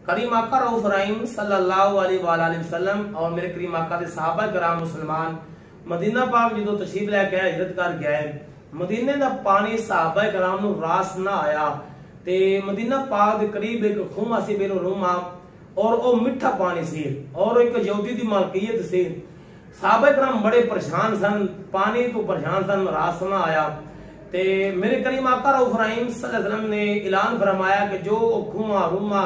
करीम आका रऊफ रहीम सल्लल्लाहु अलैहि वसल्लम और मेरे करीम आका दे सहाबा कराम मुसलमान मदीना पाक जो तशरीफ लैके हिजरत कर गए, मदीने का पानी सहाबा कराम नूं रास ना आया ते मदीना पाक दे करीब एक खूह सी बेनो रूमा और वो मिठा पानी सी और एक यहूदी दी मलकियत सी। सहाबा कराम बड़े परेशान सन, पानी तो परेशान सन, रास ना आया ते मेरे करीम आका रऊफ रहीम सल्लल्लाहु अलैहि वसल्लम ने ऐलान फरमाया कि जो खूह रूमा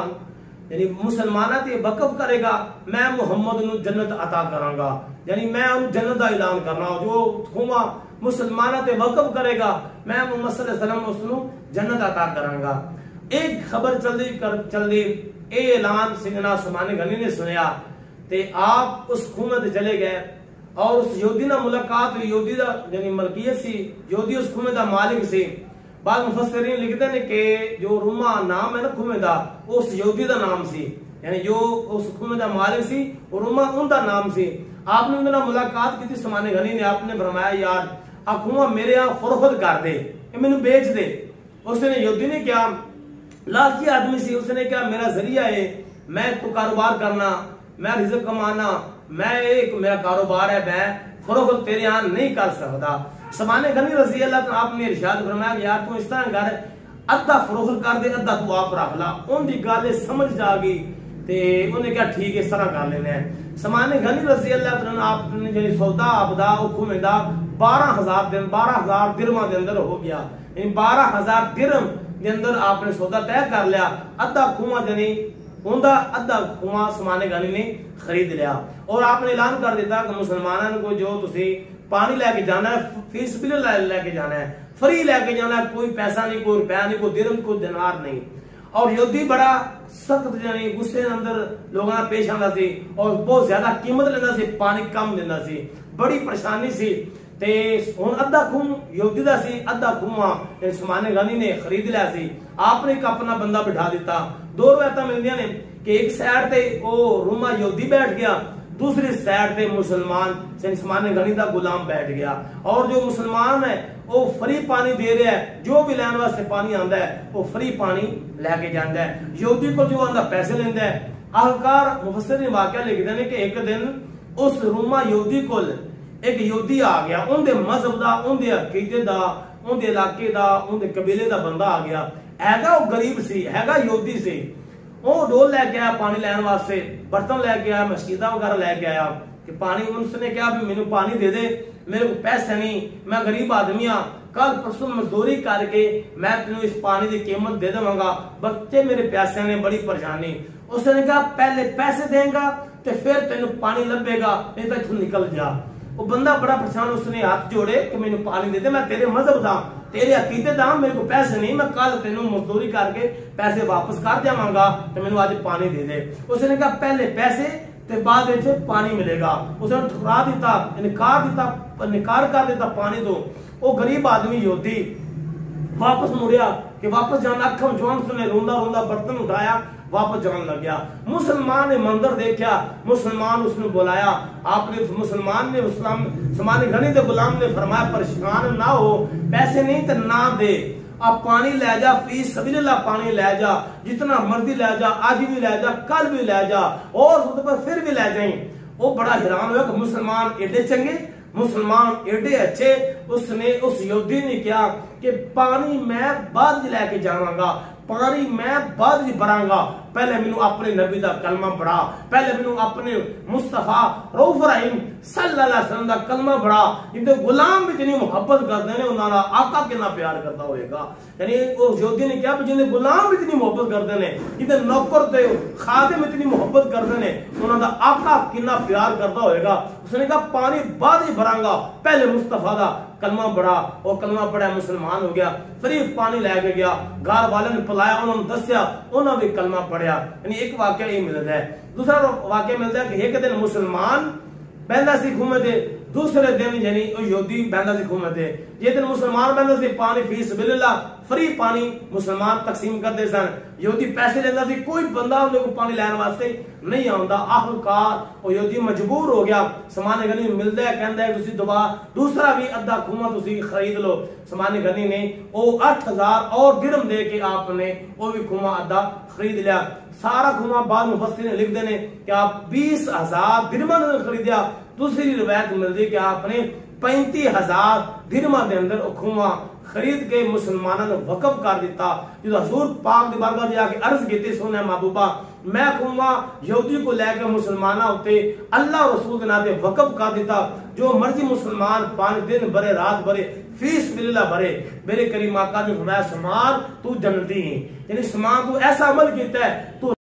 यानी मुसलमाना ते वकफ करेगा मैं मुहम्मद नूं जन्नत अता करांगा, यानी मैं उन्हें जन्नत का ऐलान करना। जो खूह मुसलमाना ते वकफ करेगा मैं मुहम्मद सल्लल्लाहु अलैहि वसल्लम उसनूं जन्नत अता करांगा। एक खबर चलदी ए ऐलान सैयदना उस्मान गनी ने सुनया ते आप उस खूह ते चले गए और उस यहूदी ना मुलाकात, यहूदी दा यानी मलकियत सी, यहूदी उस खूह दा मालिक सी। बाद मुफस्सिरीन लिखते हैं कि जो रूमा नाम है ना खूह दा, उस यहूदी दा नाम सी, यानी जो उस खूह दा मालिक सी और रूमा उनका नाम सी। आपने उनके नाल मुलाकात की थी उस्मान गनी ने, आपने फरमाया यार आ खूह मेरे यहाँ फरोख्त कर दे, मैनू बेच दे। उसने यहूदी ने क्या, लालची आदमी सी, उसने क्या मेरा जरिया है, मैं तो कारोबार करना, मैं रिज़्क कमाना, मैं एक मेरा कारोबार है, मैं फरोख्त तेरे यहाँ नहीं कर सकता। उस्मान गनी रज़ी अल्लाह तआला आपने इरशाद फरमाया यार तू इस तरह कर, अद्धा फरोख्त कर दे, अद्धा तू आप रख ला। उनकी गल समझ जा गई ते उन्हें क्या ठीक है इस तरह कर लेने हैं। उस्मान गनी रज़ी अल्लाह तआला आपने जो सौदा आपदा हुक्म दा 12,000 दिरहम के अंदर हो गया, यानी 12,000 दिरहम के अंदर आपने सौदा तय कर लिया। अद्धा खूह यानी उनका अद्धा खूह उस्मान गनी ने खरीद लिया और आपने ऐलान कर दिता कि मुसलमानों को जो तुसी पानी लेके जाना है फीस बिल लेके जाना है, फ्री लेके जाना है, कोई पैसा नहीं, कोई रुपया नहीं, कोई दिरहम, कोई दिनार नहीं। और यहूदी बड़ा सख्त यानी गुस्से अंदर लोगों पेश आता सी और बहुत ज्यादा कीमत लेंदा सी, पानी कम देंदा सी, बड़ी परेशानी सी। ते हुण अद्धा खूह यहूदी दा सी, अद्धा खूह उस्मान गनी ने खरीद लिया सी। आपने एक अपना बंदा बिठा दिता। दो रवायतां मिलदियां ने कि एक साइड ते ओ रूमा यहूदी बैठ गया, दूसरी साइड पे मुसलमान उस्मान गनी का गुलाम बैठ गया और जो मुसलमान है वो फ्री पानी दे रहा है, जो भी लैन वास्ते पानी आंदा है वो फ्री पानी लेके जाता है, यहूदी को जो आंदा पैसे लेंदा है। आखिरकार मुफस्सिरीन वाकया लिखते हैं कि एक दिन उस रूमा यहूदी को एक यहूदी आ गया, उनके मजहब का, उनके अकीदे का, उनके इलाके का, उनके कबीले का बंदा आ गया। हैगा वो गरीब सी, हैगा यहूदी सी, वो डोल लेके आया पानी लैन वास्ते, बर्तन लेके आया, मशकीदा वगैरह लेके आया कि पानी। उसने क्या भी मैनू पानी दे दे, मेरे को पैसे नहीं, मैं गरीब आदमी हाँ, कल परसों मजदूरी करके मैं तेन इस पानी की कीमत दे देवांगा, बच्चे मेरे प्यासे ने, बड़ी परेशानी। उसने कहा पहले पैसे देगा तो फिर तेन पानी लभेगा, नहीं तो इथों निकल जा। वो बंदा बड़ा परेशान, उसने हाथ जोड़े कि मैनू पानी दे दे, मैं तेरे मजहब दा, तेरे अकीदे दा, मेरे को पैसे नहीं, मैं कल तेन मजदूरी करके पैसे वापस कर जावांगा, तो मैनू आज पानी दे दे। उसने कहा पहले पैसे ते बाद में पानी मिलेगा। उसने ठुकरा दिता, इनकार कर दिता पानी तो। वो गरीब आदमी यहूदी वापस मुड़िया कि वापस जाना, अखम जवान उसने रोंदा रोंदा बर्तन उठाया, वापस जाने लग गया। मुसलमान ने मंजर देखा, मुसलमान उसने बुलाया, आपने मुसलमान ने उस्मान गनी के गुलाम ने फरमाया परेशान ना हो, पैसे नहीं तो ना दे, आप पानी ले जा, फीस सबिलिल्लाह पानी ले जा, जितना मर्जी ले जा, आज भी ले जा, कल भी ले जा और फिर भी ले जाए। वो बड़ा हैरान हुआ कि मुसलमान एडे चंगे, मुसलमान एडे अच्छे। उसने उस यहूदी ने क्या कि पानी मैं बाद लेके जावांगा, पानी मैं बाद भरांगा, पहले मैनू अपने नबी का कलमा पढ़ा, पहले मैनू अपने मुस्तफा रऊफ रहीम सल्लल्लाहु अलैहि वसल्लम का कलमा पढ़ा। जिनके गुलाम भी जितनी मुहब्बत करते हैं उन्होंने आका कितना प्यार करता होगा, यानी वो यहूदी ने क्या जिन्हें गुलाम भी इतनी मुहब्बत करते हैं, जिन्हें नौकर थे खादिम इतनी मुहब्बत करते हैं, उन्होंने आका कितना प्यार करता होगा। उसने कहा पानी बाद ही भरांगा, पहले मुस्तफा का कलमा पढ़ा, और कलमा पढ़ा मुसलमान हो गया, फ्री पानी लेके गया, घर वाले ने पिलाया, उन्होंने दसिया, उन्होंने भी कलमा पढ़िया। यानी एक वाक्य ये मिलता है। दूसरा वाक्य मिलता है कि एक दिन मुसलमान बहदा सी खूह ते, दूसरे दिन यानी यहूदी बहदा सी खूह ते। ये दिन मुसलमान बहदा सी पानी फीस बिल्लाह फ्री पानी मुसलमान तकसीम करते सन, यहूदी पैसे लेंदा सी, कोई बंदा उनको पानी लैन वास्ते नहीं आंदा। आखिरकार वो यहूदी मजबूर हो गया, उस्मान गनी मिलता है, कहता है तुसी दबा दूसरा भी अद्धा खूह तुसी खरीद लो। उस्मान गनी ने वो 8,000 और दिरहम दे के आपने वो भी खूह अद्धा खरीद लिया। सारा खुआ बाद मुफस्सिर ने लिख देने कि आप 20,000 दिरहम खरीदा। दूसरी रिवायत मिलती कि आपने 35,000 दिरहम के अंदर खुआ खरीद के मुसलमानों ने वकफ कर दिता। जो हजूर पाक दी बारगाह जाके अर्ज की सोने महबूबा मैं खुआ यहूदी को लेकर मुसलमानों उत्ते अल्लाह रसूल के नाते वकफ कर दिता। जो मर्जी मुसलमान 5 दिन भरे रात भरे फीस बिल्ला भरे। मेरे करीम आका ने फरमाया समान तू जन्नती है, यानी समान तू ऐसा अमल किया है तू